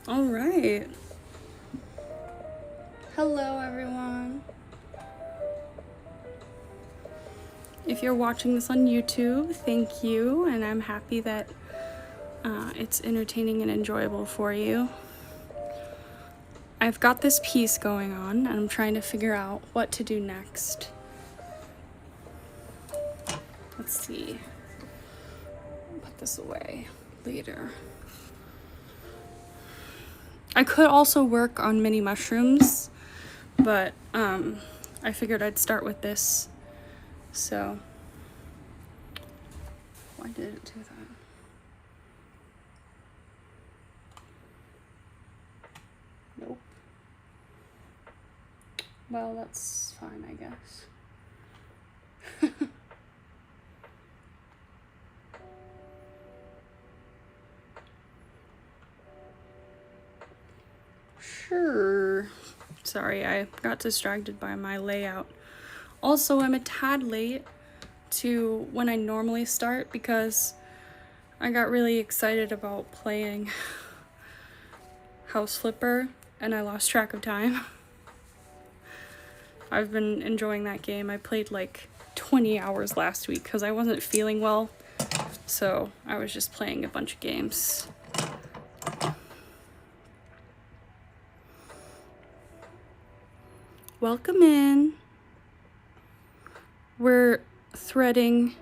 All right. Hello, everyone. If you're watching this on YouTube, thank you, and I'm happy that it's entertaining and enjoyable for you. I've got this piece going on, and I'm trying to figure out what to do next. Let's see. Put this away later. I could also work on mini mushrooms, but I figured I'd start with this. So, why did it do that? Nope. Well, that's fine, I guess. Sure. Sorry, I got distracted by my layout. Also, I'm a tad late to when I normally start because I got really excited about playing House Flipper and I lost track of time. I've been enjoying that game. I played like 20 hours last week because I wasn't feeling well, so I was just playing a bunch of games. Welcome in. We're threading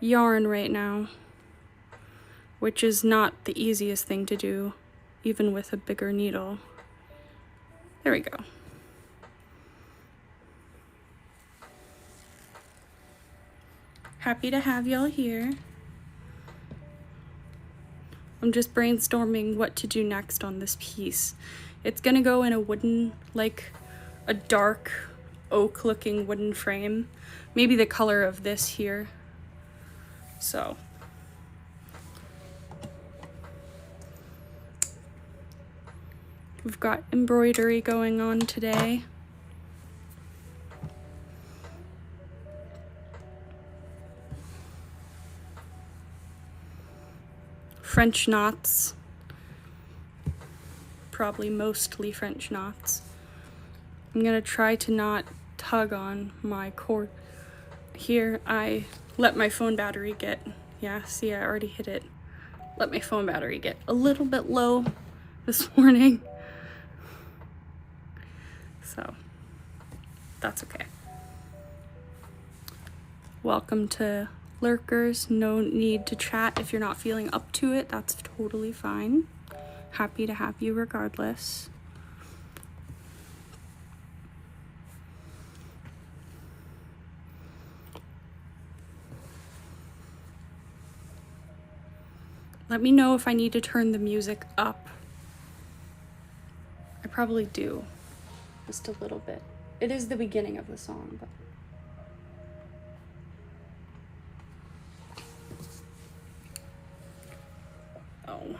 yarn right now, which is not the easiest thing to do, even with a bigger needle. There we go. Happy to have y'all here. I'm just brainstorming what to do next on this piece. It's gonna go in a wooden, like a dark oak looking wooden frame. Maybe the color of this here. So. We've got embroidery going on today. French knots. Probably mostly French knots. I'm gonna try to not tug on my cord. Here, I let my phone battery get, yeah, see, I already hit it. Let my phone battery get a little bit low this morning. So, that's okay. Welcome to lurkers. No need to chat if you're not feeling up to it. That's totally fine. Happy to have you regardless. Let me know if I need to turn the music up. I probably do. Just a little bit. It is the beginning of the song, but... Oh.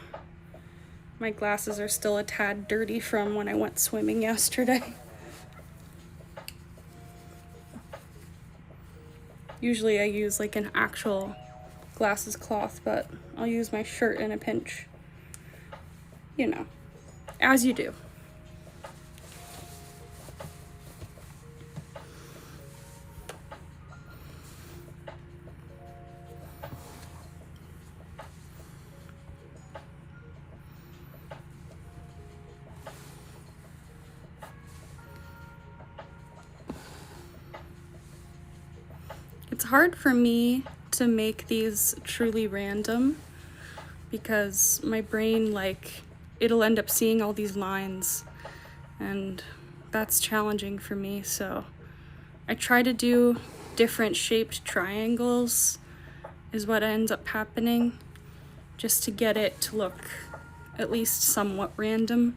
My glasses are still a tad dirty from when I went swimming yesterday. Usually I use like an actual glasses cloth, but I'll use my shirt in a pinch. You know, as you do. It's hard for me to make these truly random because my brain, like, it'll end up seeing all these lines and that's challenging for me. So I try to do different shaped triangles is what ends up happening just to get it to look at least somewhat random.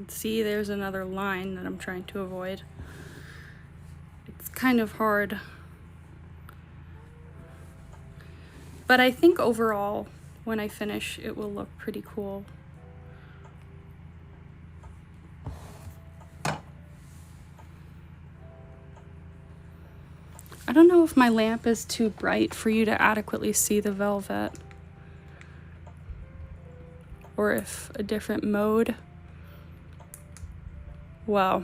See, there's another line that I'm trying to avoid. It's kind of hard. But I think overall, when I finish, it will look pretty cool. I don't know if my lamp is too bright for you to adequately see the velvet, or if a different mode. Well,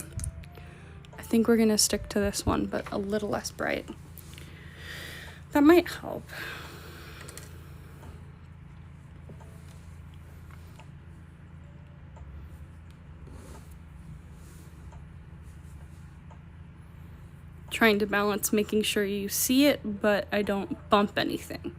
I think we're gonna stick to this one, but a little less bright. That might help. Trying to balance making sure you see it, but I don't bump anything.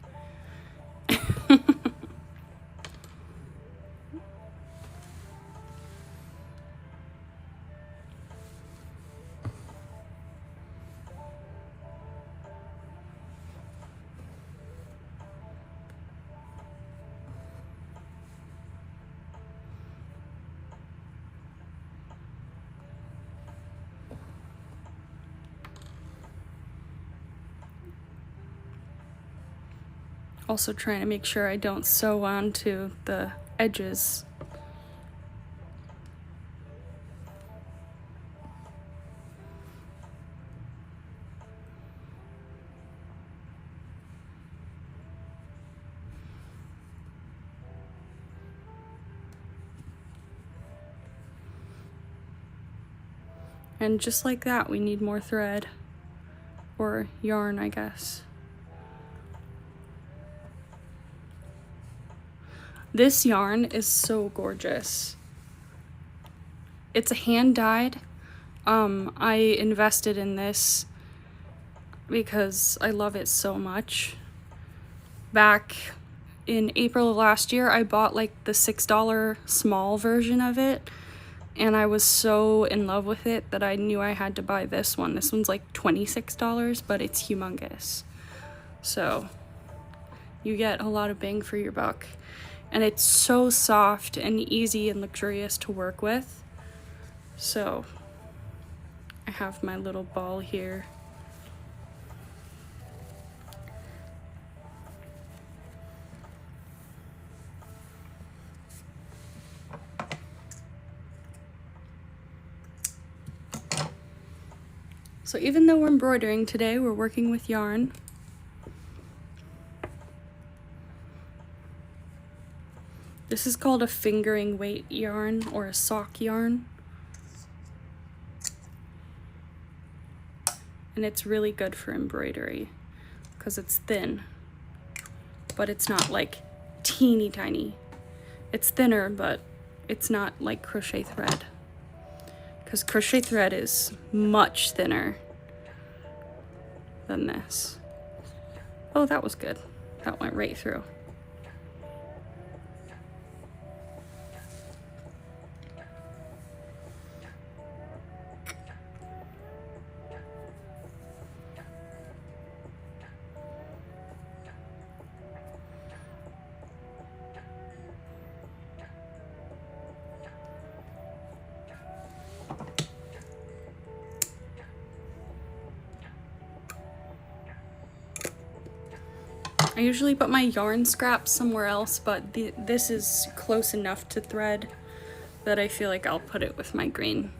Also trying to make sure I don't sew onto the edges. And just like that, we need more thread, or yarn, I guess. This yarn is so gorgeous. It's a hand dyed. I invested in this because I love it so much. Back in April of last year, I bought like the $6 small version of it, and I was so in love with it that I knew I had to buy this one. This one's like $26, but it's humongous. So you get a lot of bang for your buck. And it's so soft and easy and luxurious to work with. So I have my little ball here. So even though we're embroidering today, we're working with yarn. This is called a fingering weight yarn, or a sock yarn. And it's really good for embroidery because it's thin, but it's not like teeny tiny. It's thinner, but it's not like crochet thread, because crochet thread is much thinner than this. Oh, that was good. That went right through. I usually put my yarn scraps somewhere else, but this is close enough to thread that I feel like I'll put it with my green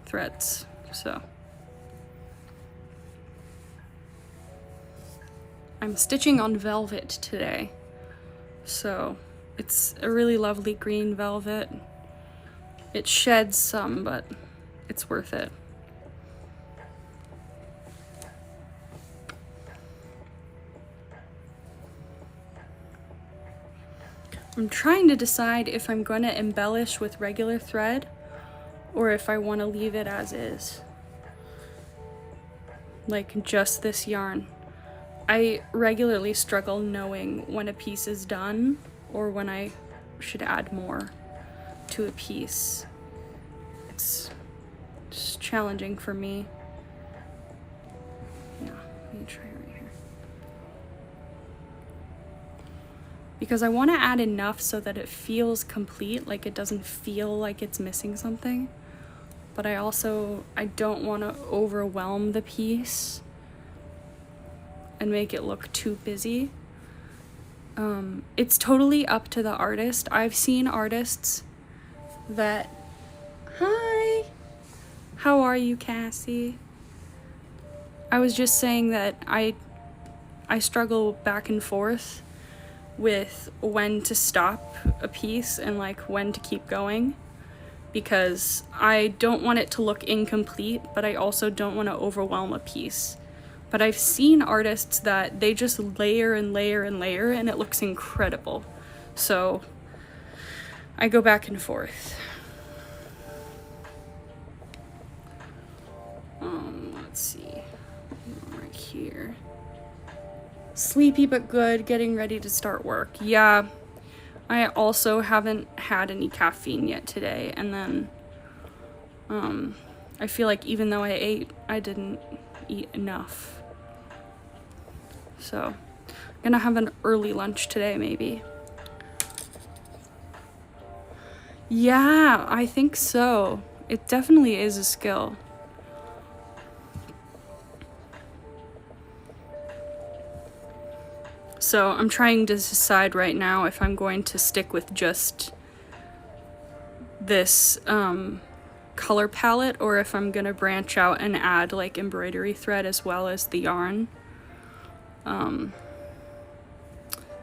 threads. So I'm stitching on velvet today. So it's a really lovely green velvet. It sheds some, but it's worth it. I'm trying to decide if I'm going to embellish with regular thread or if I want to leave it as is. Like just this yarn. I regularly struggle knowing when a piece is done or when I should add more to a piece. It's just challenging for me. Yeah, let me try right here. because I want to add enough so that it feels complete, like it doesn't feel like it's missing something. But I don't want to overwhelm the piece and make it look too busy. It's totally up to the artist. I've seen artists that, hi, how are you, Cassie? I was just saying that I struggle back and forth with when to stop a piece and like when to keep going, because I don't want it to look incomplete, but I also don't want to overwhelm a piece. But I've seen artists that they just layer and layer and layer and it looks incredible. So I go back and forth. Let's see, right here. Sleepy but good, getting ready to start work. Yeah, I also haven't had any caffeine yet today, and then I feel like even though I ate, I didn't eat enough. So I'm gonna have an early lunch today, maybe. Yeah, I think so. It definitely is a skill. So I'm trying to decide right now if I'm going to stick with just this color palette or if I'm gonna branch out and add like embroidery thread as well as the yarn.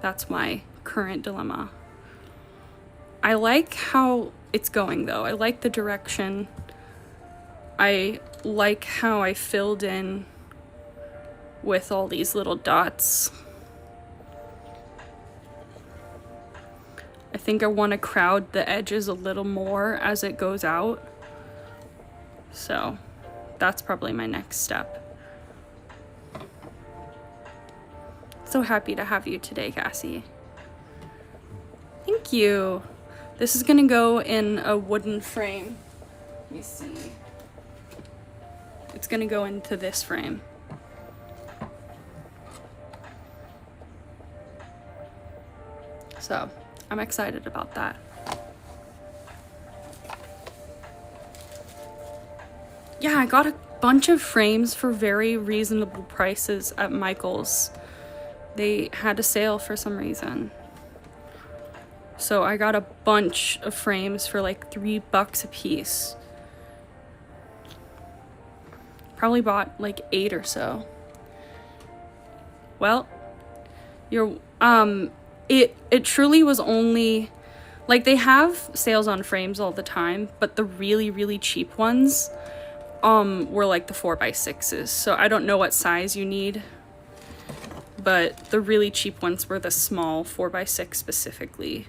That's my current dilemma. I like how it's going though. I like the direction. I like how I filled in with all these little dots. I think I want to crowd the edges a little more as it goes out. So that's probably my next step. So happy to have you today, Cassie. Thank you. This is gonna go in a wooden frame. Let me see. It's gonna go into this frame. So I'm excited about that. Yeah, I got a bunch of frames for very reasonable prices at Michael's. They had a sale for some reason. So I got a bunch of frames for like $3 a piece. Probably bought like 8 or so. Well, it truly was only, like, they have sales on frames all the time, but the really, really cheap ones were like the 4x6s. So I don't know what size you need, but the really cheap ones were the small 4x6 specifically,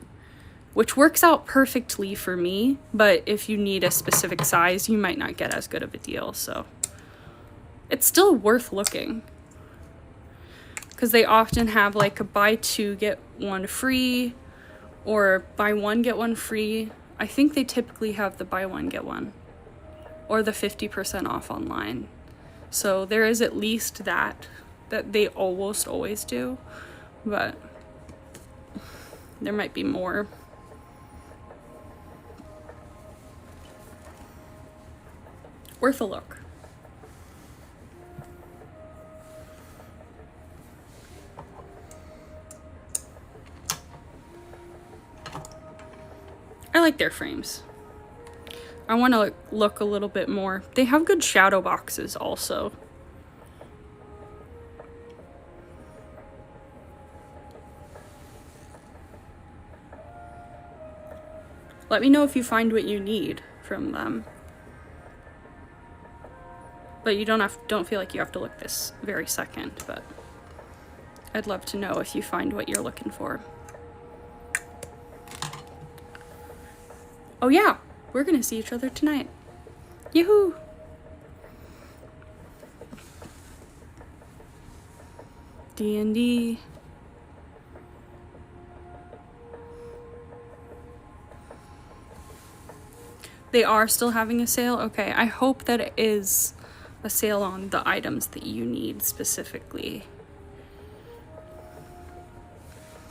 which works out perfectly for me, but if you need a specific size, you might not get as good of a deal. So it's still worth looking, because they often have like a buy 2 get 1 free or buy 1 get 1 free. I think they typically have the buy 1 get 1 or the 50% off online. So there is at least that they almost always do, but there might be more. Worth a look. I like their frames. I want to look a little bit more. They have good shadow boxes also. Let me know if you find what you need from them. But you don't feel like you have to look this very second, but I'd love to know if you find what you're looking for. Oh yeah, we're gonna see each other tonight. Yoo-hoo! D&D. They are still having a sale? Okay, I hope that it is a sale on the items that you need specifically.